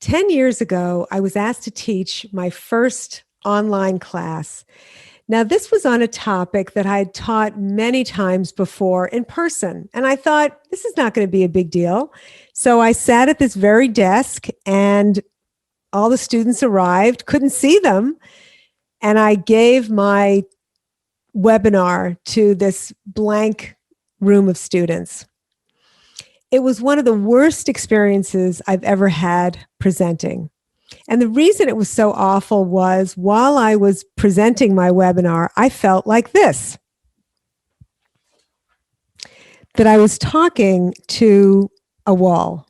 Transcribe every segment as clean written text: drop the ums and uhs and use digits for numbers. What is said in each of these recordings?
10 years ago, I was asked to teach my first online class. Now, this was on a topic that I had taught many times before in person, and I thought, this is not going to be a big deal. So I sat at this very desk, and all the students arrived, couldn't see them, and I gave my webinar to this blank room of students. It was one of the worst experiences I've ever had presenting. And the reason it was so awful was while I was presenting my webinar, I felt like this, that I was talking to a wall.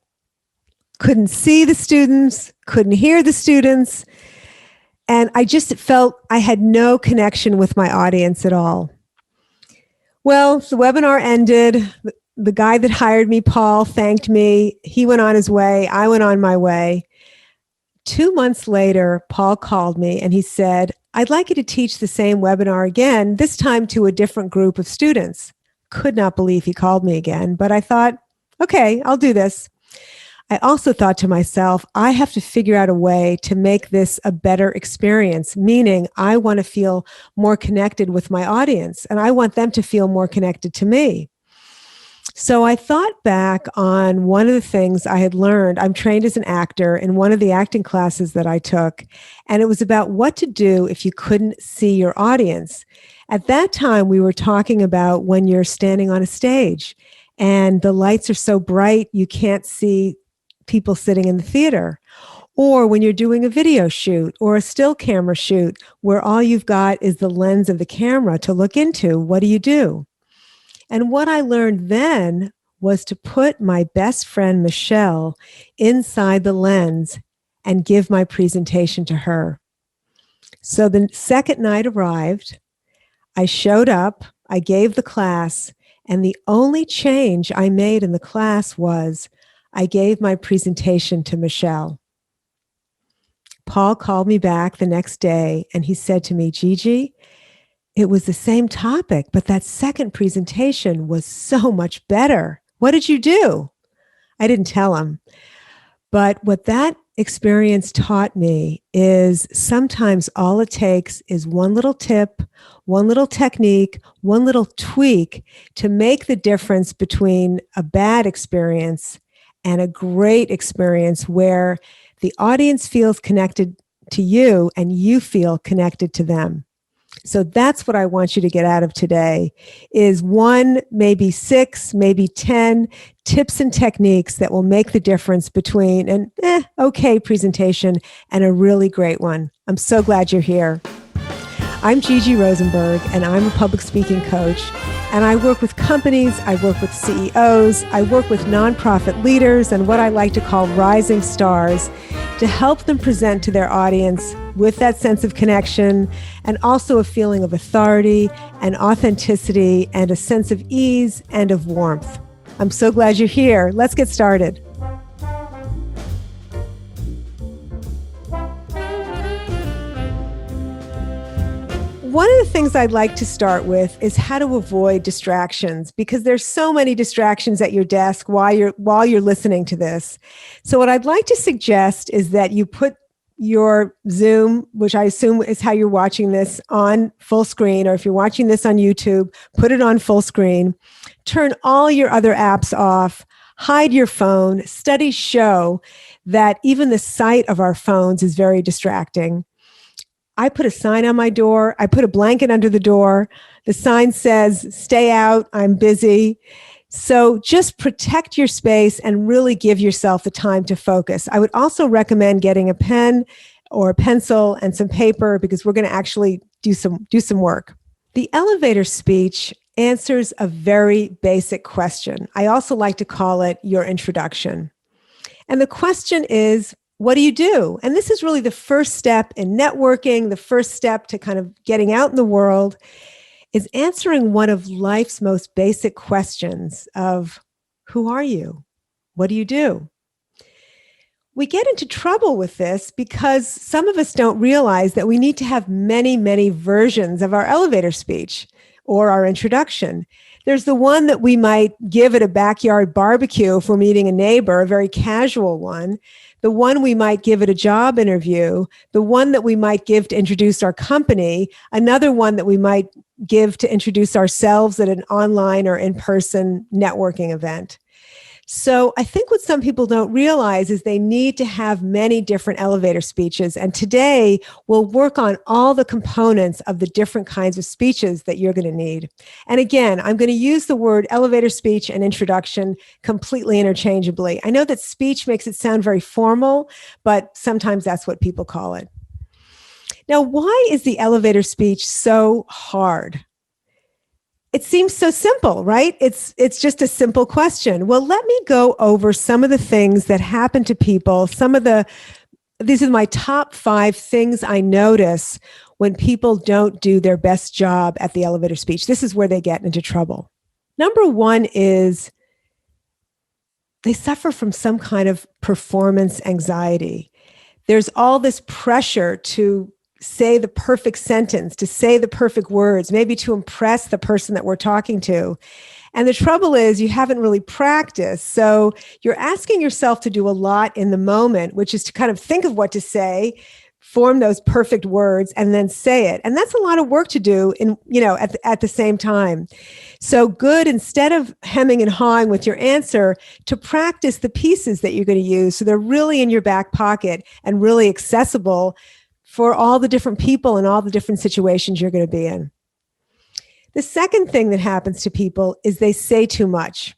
Couldn't see the students, couldn't hear the students, and I just felt I had no connection with my audience at all. Well, the webinar ended. The guy that hired me, Paul, thanked me. He went on his way. I went on my way. 2 months later, Paul called me and he said, I'd like you to teach the same webinar again, this time to a different group of students. Could not believe he called me again, but I thought, okay, I'll do this. I also thought to myself, I have to figure out a way to make this a better experience, meaning I want to feel more connected with my audience and I want them to feel more connected to me. So I thought back on one of the things I had learned. I'm trained as an actor in one of the acting classes that I took, and it was about what to do if you couldn't see your audience. At that time, we were talking about when you're standing on a stage and the lights are so bright you can't see people sitting in the theater, or when you're doing a video shoot or a still camera shoot where all you've got is the lens of the camera to look into. What do you do? And what I learned then was to put my best friend, Michelle, inside the lens and give my presentation to her. So the second night arrived, I showed up, I gave the class, and the only change I made in the class was I gave my presentation to Michelle. Paul called me back the next day and he said to me, Gigi, it was the same topic, but that second presentation was so much better. What did you do? I didn't tell him. But what that experience taught me is sometimes all it takes is one little tip, one little technique, one little tweak to make the difference between a bad experience and a great experience where the audience feels connected to you and you feel connected to them. So that's what I want you to get out of today is 1, maybe 6, maybe 10 tips and techniques that will make the difference between an okay presentation and a really great one. I'm so glad you're here. I'm Gigi Rosenberg, and I'm a public speaking coach. And I work with companies, I work with CEOs, I work with nonprofit leaders and what I like to call rising stars to help them present to their audience with that sense of connection and also a feeling of authority and authenticity and a sense of ease and of warmth. I'm so glad you're here. Let's get started. One of the things I'd like to start with is how to avoid distractions, because there's so many distractions at your desk while you're listening to this. So what I'd like to suggest is that you put your Zoom, which I assume is how you're watching this, on full screen, or if you're watching this on YouTube, put it on full screen. Turn all your other apps off, hide your phone. Studies show that even the sight of our phones is very distracting. I put a sign on my door. I put a blanket under the door. The sign says, stay out, I'm busy. So just protect your space and really give yourself the time to focus. I would also recommend getting a pen or a pencil and some paper because we're going to actually do some work. The elevator speech answers a very basic question. I also like to call it your introduction. And the question is, what do you do? And this is really the first step in networking, the first step to kind of getting out in the world, is answering one of life's most basic questions of, who are you? What do you do? We get into trouble with this because some of us don't realize that we need to have many, many versions of our elevator speech or our introduction. There's the one that we might give at a backyard barbecue if we're meeting a neighbor, a very casual one. the one we might give at a job interview, the one that we might give to introduce our company, another one that we might give to introduce ourselves at an online or in-person networking event. So I think what some people don't realize is they need to have many different elevator speeches. And today we'll work on all the components of the different kinds of speeches that you're going to need. And again, I'm going to use the word elevator speech and introduction completely interchangeably. I know that speech makes it sound very formal, but sometimes that's what people call it. Now, why is the elevator speech so hard? It seems so simple, right? It's just a simple question. Well, let me go over some of the things that happen to people. These are my top 5 things I notice when people don't do their best job at the elevator speech. This is where they get into trouble. Number 1 is they suffer from some kind of performance anxiety. There's all this pressure to say the perfect sentence, to say the perfect words, maybe to impress the person that we're talking to. And the trouble is you haven't really practiced. So you're asking yourself to do a lot in the moment, which is to kind of think of what to say, form those perfect words, and then say it. And that's a lot of work to do at the same time. So good, instead of hemming and hawing with your answer, to practice the pieces that you're going to use so they're really in your back pocket and really accessible for all the different people and all the different situations you're going to be in. The second thing that happens to people is they say too much.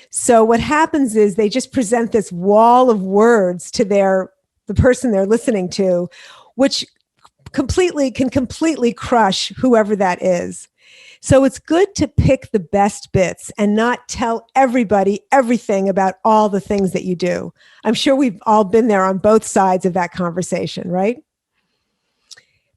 So what happens is they just present this wall of words to the person they're listening to, which can completely crush whoever that is. So it's good to pick the best bits and not tell everybody everything about all the things that you do. I'm sure we've all been there on both sides of that conversation, right?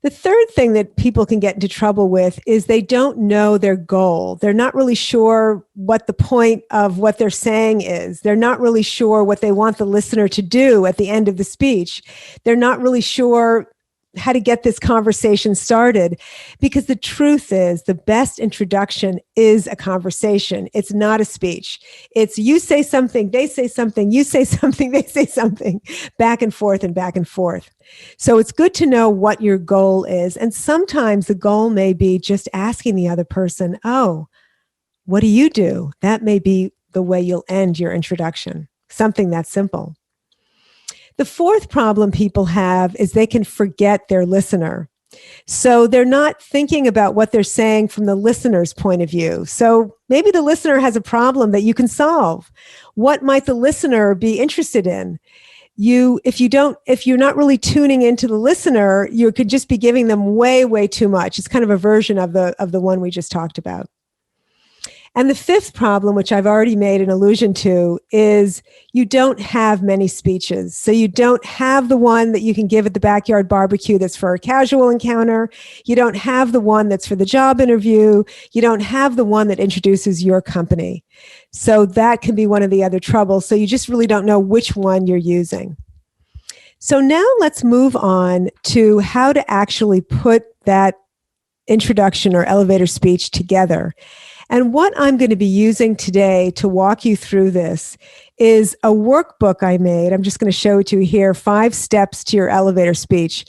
The third thing that people can get into trouble with is they don't know their goal. They're not really sure what the point of what they're saying is. They're not really sure what they want the listener to do at the end of the speech. They're not really sure how to get this conversation started, because the truth is the best introduction is a conversation. It's not a speech. It's you say something, they say something, you say something, they say something, back and forth and back and forth. So it's good to know what your goal is. And sometimes the goal may be just asking the other person, oh, what do you do? That may be the way you'll end your introduction. Something that simple. The fourth problem people have is they can forget their listener. So they're not thinking about what they're saying from the listener's point of view. So maybe the listener has a problem that you can solve. What might the listener be interested in? If you're not really tuning into the listener, you could just be giving them way, way too much. It's kind of a version of the one we just talked about. And the fifth problem, which I've already made an allusion to, is you don't have many speeches. So you don't have the one that you can give at the backyard barbecue that's for a casual encounter. You don't have the one that's for the job interview. You don't have the one that introduces your company. So that can be one of the other troubles. So you just really don't know which one you're using. So now let's move on to how to actually put that introduction or elevator speech together. And what I'm going to be using today to walk you through this is a workbook I made. I'm just going to show it to you here, 5 steps to your elevator speech.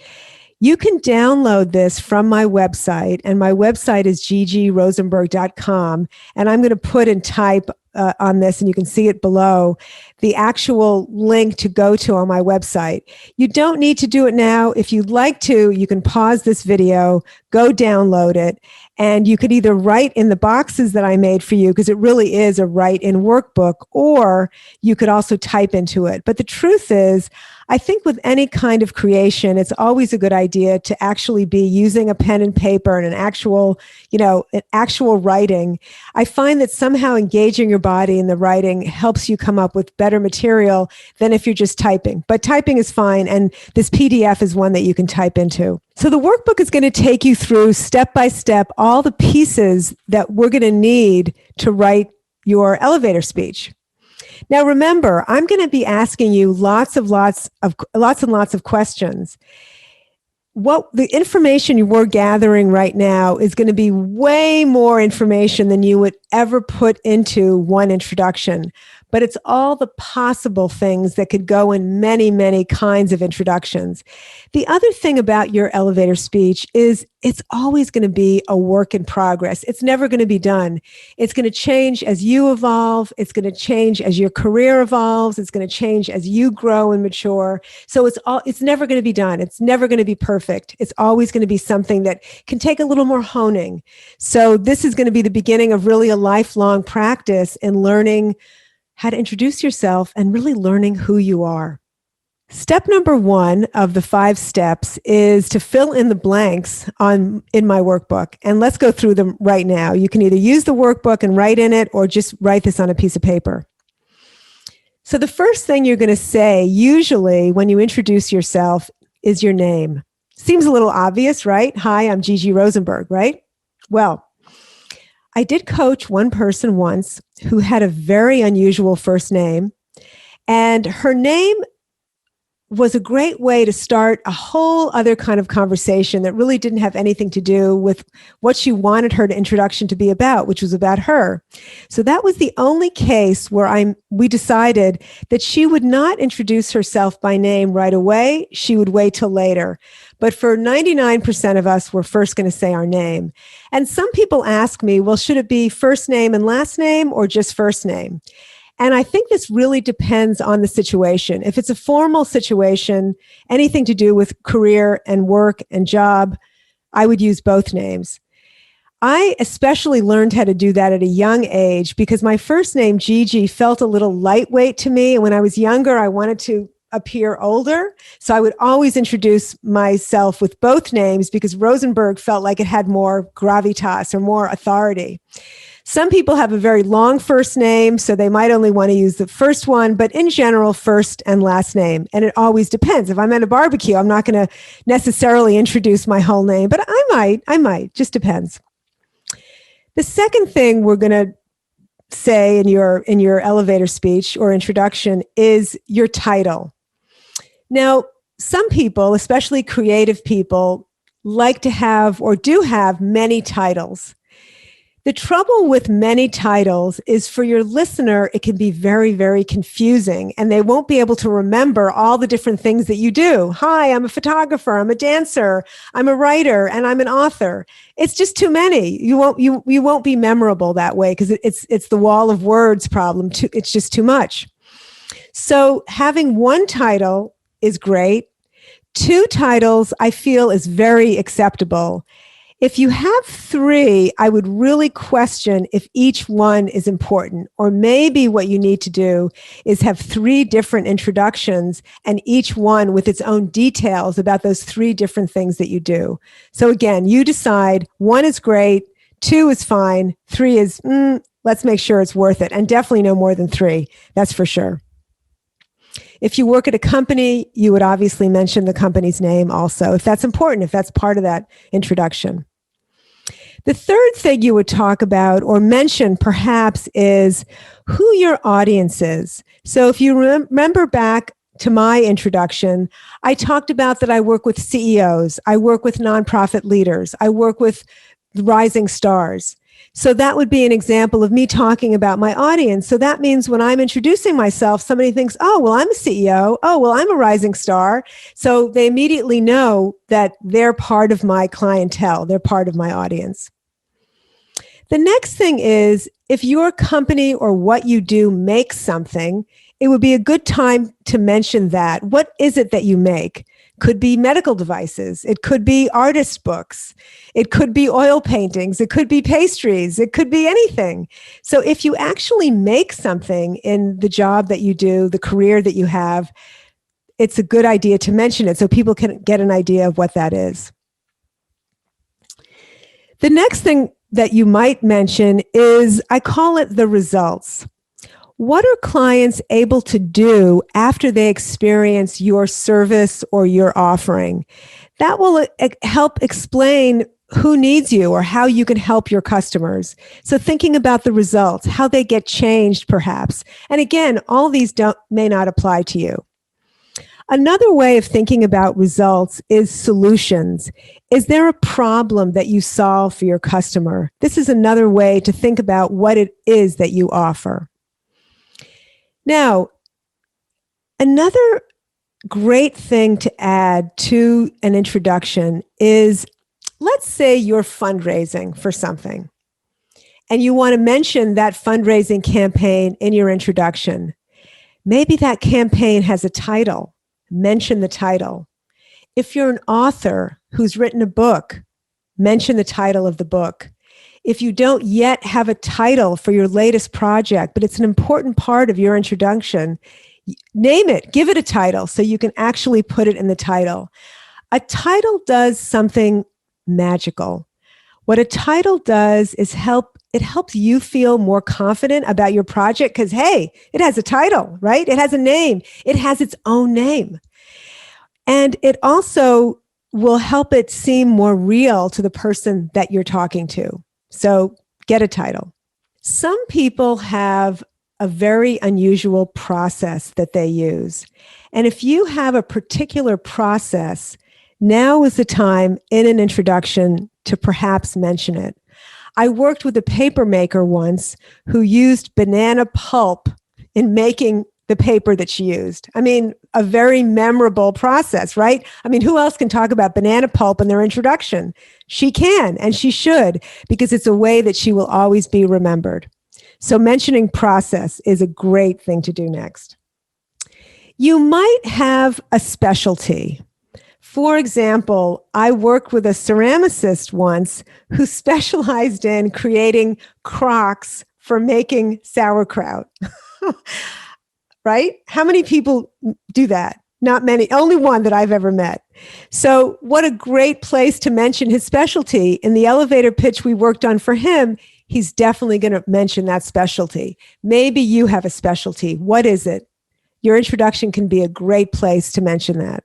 You can download this from my website, and my website is gigirosenberg.com. And I'm going to put and type on this, and you can see it below, the actual link to go to on my website. You don't need to do it now. If you'd like to, you can pause this video, go download it, and you could either write in the boxes that I made for you, because it really is a write-in workbook, or you could also type into it. But the truth is, I think with any kind of creation, it's always a good idea to actually be using a pen and paper and an actual writing. I find that somehow engaging your body in the writing helps you come up with better material than if you're just typing. But typing is fine, and this PDF is one that you can type into. So the workbook is going to take you through step by step all the pieces that we're going to need to write your elevator speech. Now, remember, I'm going to be asking you lots and lots of questions. What the information we're gathering right now is going to be way more information than you would ever put into one introduction. but it's all the possible things that could go in many, many kinds of introductions. The other thing about your elevator speech is it's always going to be a work in progress. It's never going to be done. It's going to change as you evolve. It's going to change as your career evolves. It's going to change as you grow and mature. So it's never going to be done. It's never going to be perfect. It's always going to be something that can take a little more honing. So this is going to be the beginning of really a lifelong practice in learning how to introduce yourself and really learning who you are. Step number 1 of the 5 steps is to fill in the blanks in my workbook. And let's go through them right now. You can either use the workbook and write in it or just write this on a piece of paper. So the first thing you're going to say, usually when you introduce yourself, is your name. Seems a little obvious, right? Hi, I'm Gigi Rosenberg, right? Well, I did coach one person once who had a very unusual first name, and her name was a great way to start a whole other kind of conversation that really didn't have anything to do with what she wanted her introduction to be about, which was about her. So that was the only case where we decided that she would not introduce herself by name right away. She would wait till later. But for 99% of us, we're first going to say our name. And some people ask me, well, should it be first name and last name or just first name? And I think this really depends on the situation. If it's a formal situation, anything to do with career and work and job, I would use both names. I especially learned how to do that at a young age because my first name, Gigi, felt a little lightweight to me. And when I was younger, I wanted to appear older. So I would always introduce myself with both names because Rosenberg felt like it had more gravitas or more authority. Some people have a very long first name, so they might only want to use the first one, but in general, first and last name. And it always depends. If I'm at a barbecue, I'm not going to necessarily introduce my whole name, but I might, just depends. The second thing we're going to say in your elevator speech or introduction is your title. Now, some people, especially creative people, like to have or do have many titles. The trouble with many titles is for your listener, it can be very, very confusing and they won't be able to remember all the different things that you do. Hi, I'm a photographer, I'm a dancer, I'm a writer, and I'm an author. It's just too many. You won't be memorable that way because it's the wall of words problem. It's just too much. So having one title is great. 2 titles I feel is very acceptable. If you have 3, I would really question if each one is important, or maybe what you need to do is have 3 different introductions and each one with its own details about those 3 different things that you do. So again, you decide 1 is great, 2 is fine, 3 is, let's make sure it's worth it. And definitely no more than 3, that's for sure. If you work at a company, you would obviously mention the company's name also, if that's important, if that's part of that introduction. The third thing you would talk about or mention perhaps is who your audience is. So if you remember back to my introduction, I talked about that I work with CEOs, I work with nonprofit leaders, I work with rising stars. So that would be an example of me talking about my audience. So that means when I'm introducing myself, somebody thinks, oh, well, I'm a CEO. Oh, well, I'm a rising star. So they immediately know that they're part of my clientele. They're part of my audience. The next thing is, if your company or what you do makes something, it would be a good time to mention that. What is it that you make? Could be medical devices. It could be artist books. It could be oil paintings. It could be pastries. It could be anything. So if you actually make something in the job that you do, the career that you have, it's a good idea to mention it so people can get an idea of what that is. The next thing that you might mention is, I call it the results. What are clients able to do after they experience your service or your offering? That will help explain who needs you or how you can help your customers. So thinking about the results, how they get changed perhaps. And again, all these may not apply to you. Another way of thinking about results is solutions. Is there a problem that you solve for your customer? This is another way to think about what it is that you offer. Now, another great thing to add to an introduction is, let's say you're fundraising for something and you want to mention that fundraising campaign in your introduction. Maybe that campaign has a title. Mention the title. If you're an author who's written a book, mention the title of the book. If you don't yet have a title for your latest project, but it's an important part of your introduction, name it, give it a title so you can actually put it in the title. A title does something magical. What a title does is it helps you feel more confident about your project because, hey, it has a title, right? It has a name. It has its own name. And it also will help it seem more real to the person that you're talking to. So get a title. Some people have a very unusual process that they use. And if you have a particular process, now is the time in an introduction to perhaps mention it. I worked with a paper maker once who used banana pulp in making the paper that she used. I mean, a very memorable process, right? I mean, who else can talk about banana pulp in their introduction? She can, and she should, because it's a way that she will always be remembered. So mentioning process is a great thing to do next. You might have a specialty. For example, I worked with a ceramicist once who specialized in creating crocks for making sauerkraut. Right? How many people do that? Not many, only one that I've ever met. So what a great place to mention his specialty. In the elevator pitch we worked on for him, he's definitely going to mention that specialty. Maybe you have a specialty. What is it? Your introduction can be a great place to mention that.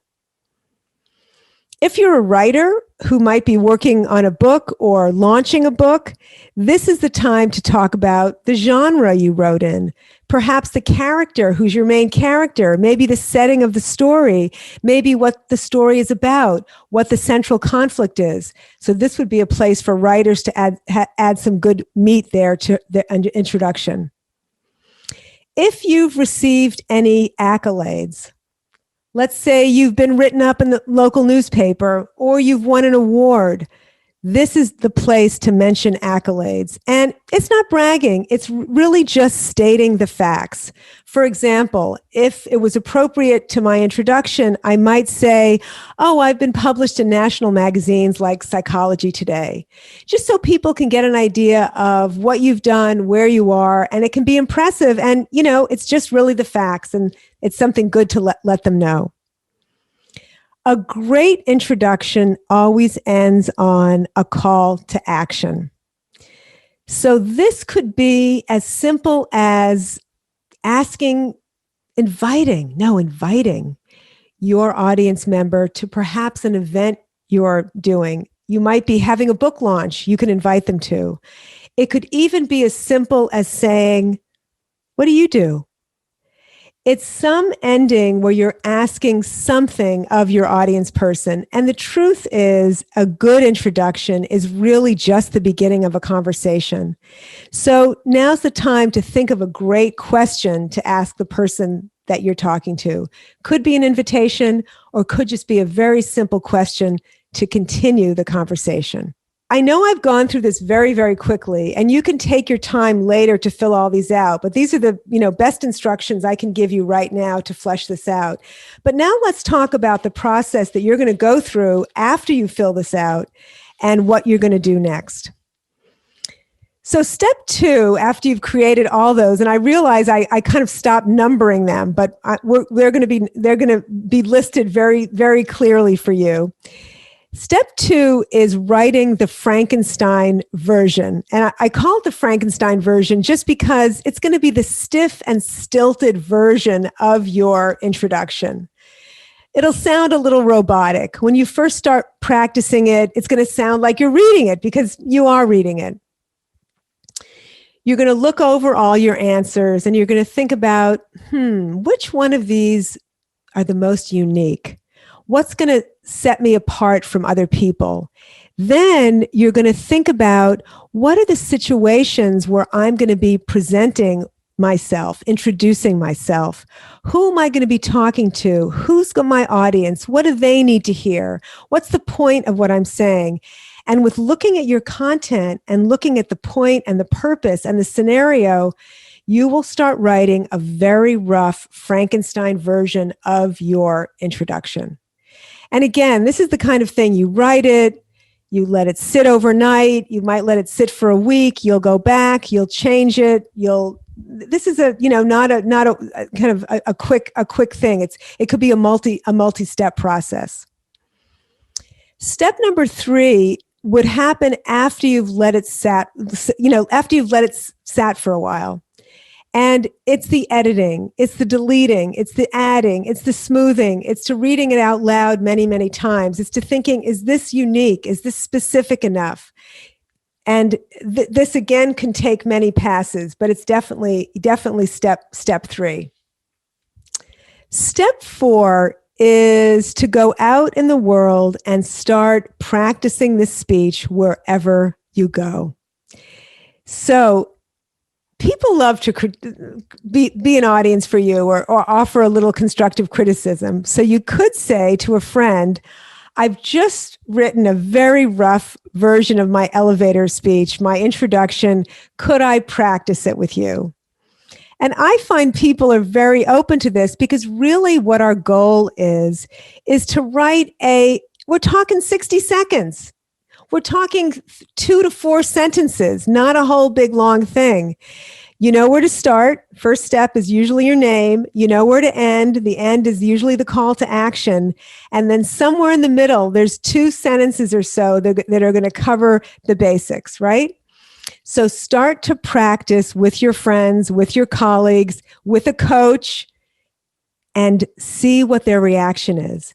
If you're a writer who might be working on a book or launching a book, this is the time to talk about the genre you wrote in. Perhaps the character, who's your main character, maybe the setting of the story, maybe what the story is about, what the central conflict is. So this would be a place for writers to add some good meat there to the introduction. If you've received any accolades, let's say you've been written up in the local newspaper or you've won an award. This is the place to mention accolades. And it's not bragging. It's really just stating the facts. For example, if it was appropriate to my introduction, I might say, oh, I've been published in national magazines like Psychology Today, just so people can get an idea of what you've done, where you are, and it can be impressive. And, you know, it's just really the facts, and it's something good to let them know. A great introduction always ends on a call to action. So this could be as simple as inviting your audience member to perhaps an event you're doing. You might be having a book launch you can invite them to. It could even be as simple as saying, what do you do? It's some ending where you're asking something of your audience person. And the truth is, a good introduction is really just the beginning of a conversation. So now's the time to think of a great question to ask the person that you're talking to. Could be an invitation or could just be a very simple question to continue the conversation. I know I've gone through this very, very quickly, and you can take your time later to fill all these out, but these are the best instructions I can give you right now to flesh this out. But now let's talk about the process that you're going to go through after you fill this out and what you're going to do next. So step 2, after you've created all those, and I realize I kind of stopped numbering them, but they're going to be listed very, very clearly for you. Step 2 is writing the Frankenstein version. And I call it the Frankenstein version just because it's going to be the stiff and stilted version of your introduction. It'll sound a little robotic. When you first start practicing it, it's going to sound like you're reading it because you are reading it. You're going to look over all your answers and you're going to think about, which one of these are the most unique? What's going to set me apart from other people? Then you're going to think about what are the situations where I'm going to be presenting myself, introducing myself. Who am I going to be talking to? Who's my audience? What do they need to hear? What's the point of what I'm saying? And with looking at your content and looking at the point and the purpose and the scenario, you will start writing a very rough Frankenstein version of your introduction. And again, this is the kind of thing you write it, you let it sit overnight, you might let it sit for a week, you'll go back, you'll change it, this is not a kind of a quick thing. It could be a multi-step process. Step number 3 would happen after you've let it sat for a while. And it's the editing, it's the deleting, it's the adding, it's the smoothing, it's to reading it out loud many, many times. It's to thinking, is this unique? Is this specific enough? And this again can take many passes, but it's definitely step 3. Step 4 is to go out in the world and start practicing this speech wherever you go. So people love to be an audience for you or offer a little constructive criticism. So you could say to a friend, I've just written a very rough version of my elevator speech, my introduction. Could I practice it with you? And I find people are very open to this because really what our goal is to write we're talking 60 seconds. We're talking 2 to 4 sentences, not a whole big long thing. You know where to start. First step is usually your name. You know where to end. The end is usually the call to action. And then somewhere in the middle, there's 2 sentences or so that are going to cover the basics, right? So start to practice with your friends, with your colleagues, with a coach, and see what their reaction is.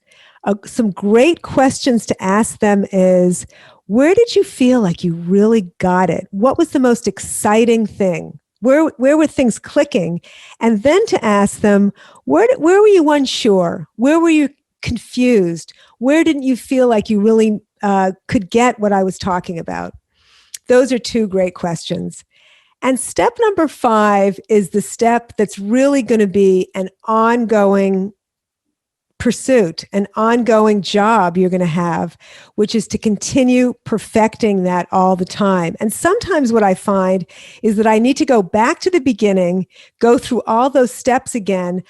Some great questions to ask them is, where did you feel like you really got it? What was the most exciting thing? Where were things clicking? And then to ask them, where were you unsure? Where were you confused? Where didn't you feel like you really could get what I was talking about? Those are 2 great questions. And step number 5 is the step that's really going to be an ongoing pursuit, an ongoing job you're going to have, which is to continue perfecting that all the time. And sometimes what I find is that I need to go back to the beginning, go through all those steps again.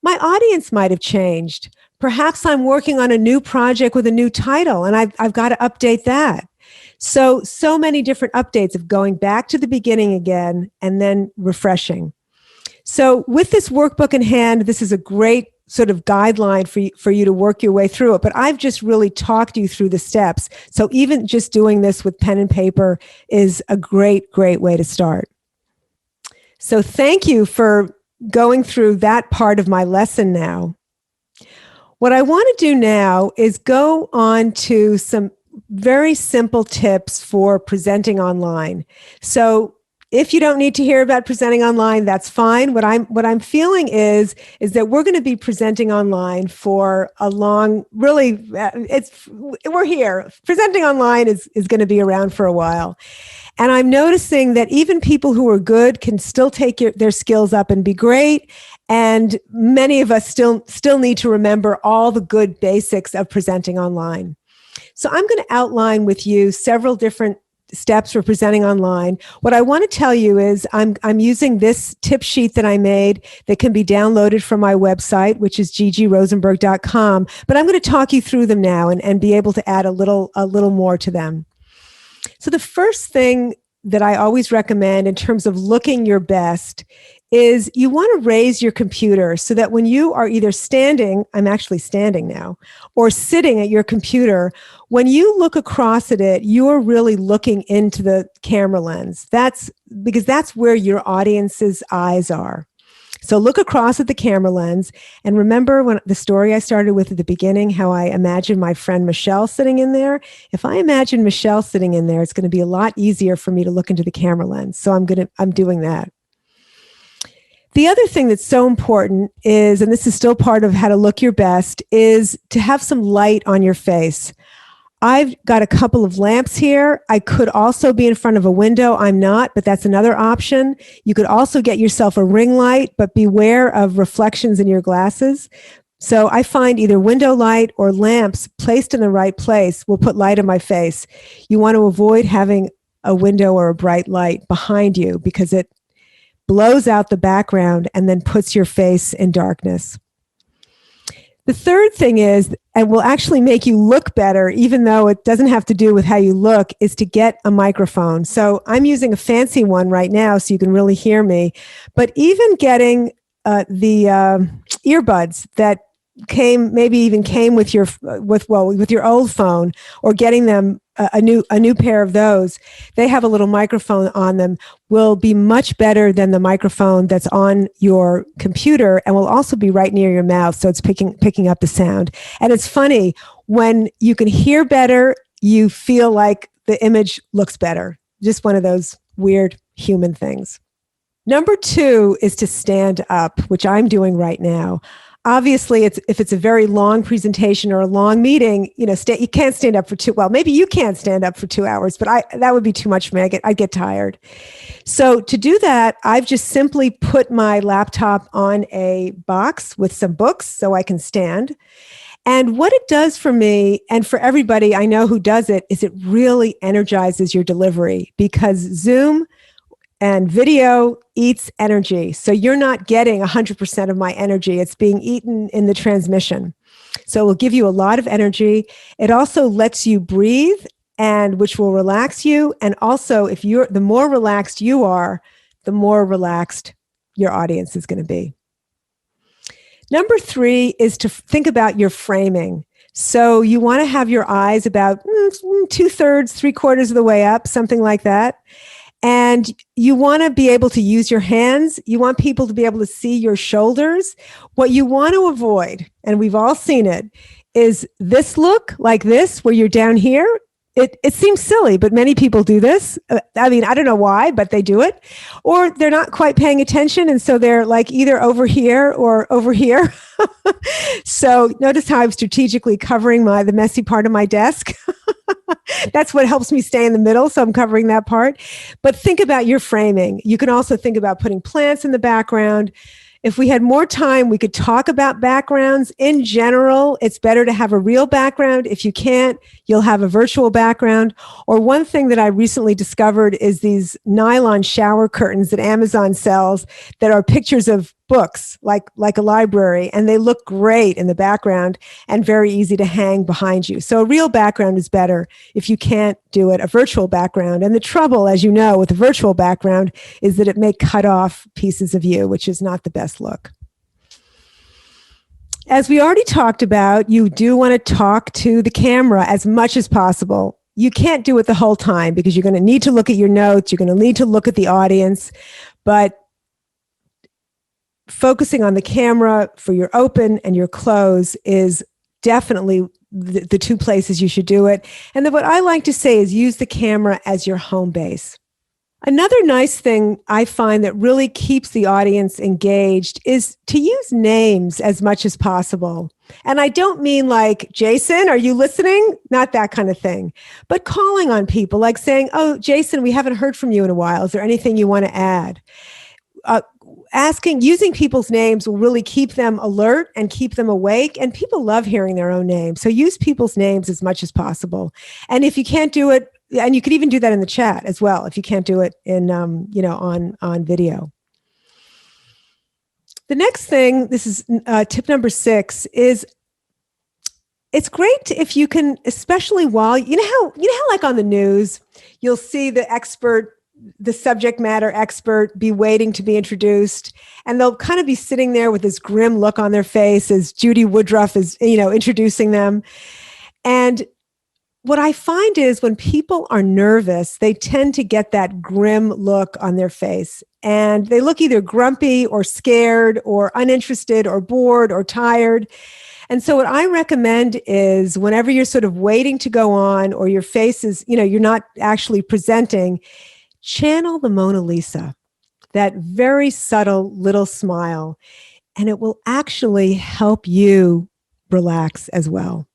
My audience might have changed. Perhaps I'm working on a new project with a new title, and I've got to update that. So many different updates of going back to the beginning again and then refreshing. So with this workbook in hand, this is a great sort of guideline for you to work your way through it. But I've just really talked you through the steps. So even just doing this with pen and paper is a great, great way to start. So thank you for going through that part of my lesson now. What I want to do now is go on to some very simple tips for presenting online. So if you don't need to hear about presenting online, that's fine. What I'm feeling is that we're going to be presenting online for a long, really, we're here. Presenting online is going to be around for a while. And I'm noticing that even people who are good can still take their skills up and be great. And many of us still need to remember all the good basics of presenting online. So I'm going to outline with you several different steps for presenting online. What I want to tell you is I'm using this tip sheet that I made that can be downloaded from my website, which is gigirosenberg.com. But I'm going to talk you through them now and be able to add a little more to them. So the first thing that I always recommend in terms of looking your best is you want to raise your computer so that when you are either standing, I'm actually standing now, or sitting at your computer, when you look across at it, you're really looking into the camera lens. That's because that's where your audience's eyes are. So look across at the camera lens and remember when the story I started with at the beginning, how I imagined my friend Michelle sitting in there. If I imagine Michelle sitting in there, it's going to be a lot easier for me to look into the camera lens. So I'm doing that. The other thing that's so important is, and this is still part of how to look your best, is to have some light on your face. I've got a couple of lamps here. I could also be in front of a window. I'm not, but that's another option. You could also get yourself a ring light, but beware of reflections in your glasses. So I find either window light or lamps placed in the right place will put light in my face. You want to avoid having a window or a bright light behind you because it blows out the background and then puts your face in darkness. The third thing is, and will actually make you look better, even though it doesn't have to do with how you look, is to get a microphone. So I'm using a fancy one right now so you can really hear me. But even getting the earbuds that maybe even came with your old phone, or getting them a new pair of those, they have a little microphone on them, will be much better than the microphone that's on your computer, and will also be right near your mouth, so it's picking up the sound. And it's funny, when you can hear better, you feel like the image looks better. Just one of those weird human things. Number 2 is to stand up, which I'm doing right now. Obviously, if it's a very long presentation or a long meeting, you can't stand up for maybe you can't stand up for 2 hours, but that would be too much for me. I'd get tired. So to do that, I've just simply put my laptop on a box with some books so I can stand. And what it does for me, and for everybody I know who does it, is it really energizes your delivery, because Zoom and video eats energy. So you're not getting 100% of my energy. It's being eaten in the transmission. So it will give you a lot of energy. It also lets you breathe, and which will relax you. And also, the more relaxed you are, the more relaxed your audience is going to be. Number 3 is to think about your framing. So you want to have your eyes about 2/3, 3/4 of the way up, something like that. And you want to be able to use your hands. You want people to be able to see your shoulders. What you want to avoid, and we've all seen it, is this look like this, where you're down here. It seems silly, but many people do this. I mean, I don't know why, but they do it. Or they're not quite paying attention, and so they're like either over here or over here. So notice how I'm strategically covering the messy part of my desk. That's what helps me stay in the middle, so I'm covering that part. But think about your framing. You can also think about putting plants in the background. If we had more time, we could talk about backgrounds. In general, it's better to have a real background. If you can't, you'll have a virtual background. Or one thing that I recently discovered is these nylon shower curtains that Amazon sells that are pictures of books, like a library, and they look great in the background and very easy to hang behind you. So a real background is better if you can't do it, a virtual background. And the trouble, as you know, with a virtual background is that it may cut off pieces of you, which is not the best look. As we already talked about, you do want to talk to the camera as much as possible. You can't do it the whole time because you're going to need to look at your notes. You're going to need to look at the audience, but focusing on the camera for your open and your close is definitely the 2 places you should do it. And then what I like to say is use the camera as your home base. Another nice thing I find that really keeps the audience engaged is to use names as much as possible. And I don't mean like, Jason, are you listening? Not that kind of thing. But calling on people, like saying, oh, Jason, we haven't heard from you in a while. Is there anything you want to add? Using people's names will really keep them alert and keep them awake. And people love hearing their own names. So use people's names as much as possible. And if you can't do it, and you could even do that in the chat as well, if you can't do it in, on video. The next thing, this is tip number 6, is it's great if you can, especially while, you know how like on the news, you'll see the subject matter expert be waiting to be introduced, and they'll kind of be sitting there with this grim look on their face as Judy Woodruff is, introducing them. And what I find is when people are nervous, they tend to get that grim look on their face, and they look either grumpy or scared or uninterested or bored or tired. And so what I recommend is whenever you're sort of waiting to go on, or your face is, you're not actually presenting, channel the Mona Lisa, that very subtle little smile, and it will actually help you relax as well.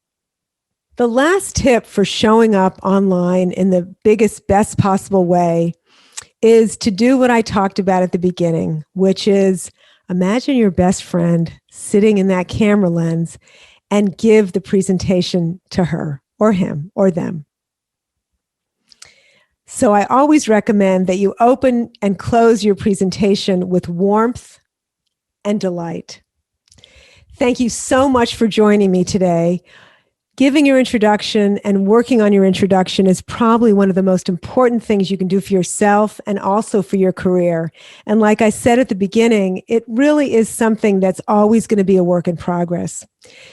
The last tip for showing up online in the biggest, best possible way is to do what I talked about at the beginning, which is imagine your best friend sitting in that camera lens and give the presentation to her or him or them. So I always recommend that you open and close your presentation with warmth and delight. Thank you so much for joining me today. Giving your introduction and working on your introduction is probably one of the most important things you can do for yourself and also for your career. And like I said at the beginning, it really is something that's always going to be a work in progress.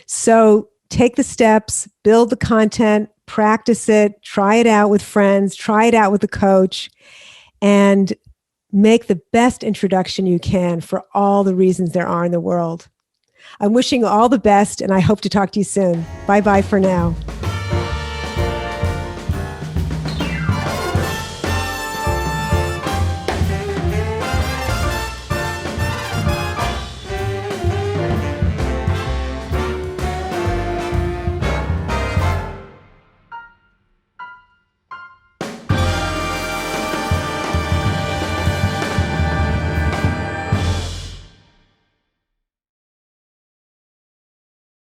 So take the steps, build the content, practice it, try it out with friends, try it out with a coach, and make the best introduction you can for all the reasons there are in the world. I'm wishing you all the best, and I hope to talk to you soon. Bye-bye for now.